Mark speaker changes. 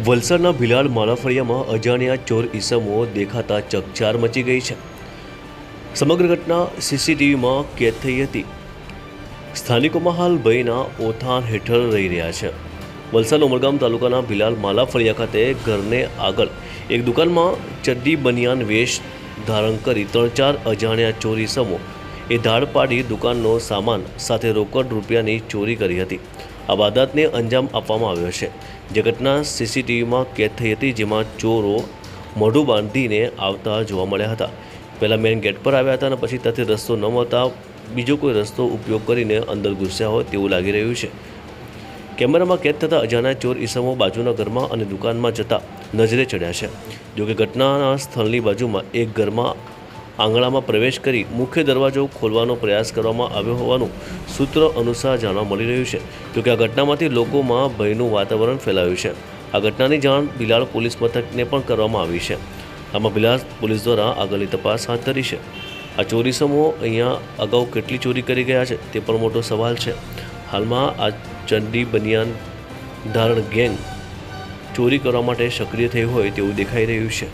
Speaker 1: વલસાડના ભિલાડ માલાફળિયામાં અજાણ્યા ચોર ઈસમો દેખાતા ચકચાર મચી ગઈ છે। સમગ્ર ઘટના સીસીટીવીમાં કેદ થઈ હતી। સ્થાનિકોમાં હાલ ભયના ઓથાણ હેઠળ રહી રહ્યા છે। વલસાડ ઉમરગામ તાલુકાના ભિલાડ માલાફળિયા ખાતે ઘરને આગળ એક દુકાનમાં ચડ્ડી બનિયાન વેશ ધારણ કરી 3-4 અજાણ્યા ચોર ઈસમો ધાડ પાડી દુકાનનો સામાન સાથે રોકડ રૂપિયાની ચોરી કરી હતી। આ વારદાતને અંજામ આપવામાં આવ્યો છે, જે ઘટના સીસીટીવીમાં કેદ થઈ હતી, જેમાં ચોરો મોઢું બાંધીને આવતા જોવા મળ્યા હતા। પહેલાં મેઇન ગેટ પર આવ્યા હતા અને પછી ત્યાંથી રસ્તો ન મળતા બીજો કોઈ રસ્તો ઉપયોગ કરીને અંદર ઘૂસ્યા હોય તેવું લાગી રહ્યું છે। કેમેરામાં કેદ થતા અજાણ્યા ચોર ઈસમો બાજુના ઘરમાં અને દુકાનમાં જતા નજરે ચડ્યા છે। જોકે ઘટનાના સ્થળની બાજુમાં એક ઘરમાં આંગણામાં પ્રવેશ કરી મુખ્ય દરવાજો ખોલવાનો પ્રયાસ કરવામાં આવ્યો હોવાનું સૂત્ર અનુસાર જાણવા મળી રહ્યું છે। જોકે આ ઘટનામાંથી લોકોમાં ભયનું વાતાવરણ ફેલાયું છે। આ ઘટનાની જાણ ભિલાડ પોલીસ મથકને પણ કરવામાં આવી છે। આમાં ભિલાડ પોલીસ દ્વારા આગળની તપાસ હાથ ધરી છે। આ ચોરીસમો અહીંયા અગાઉ કેટલી ચોરી કરી ગયા છે તે પણ મોટો સવાલ છે। હાલમાં આ ચડ્ડી બનિયાન ધારણ ગેંગ ચોરી કરવા માટે સક્રિય થઈ હોય તેવું દેખાઈ રહ્યું છે।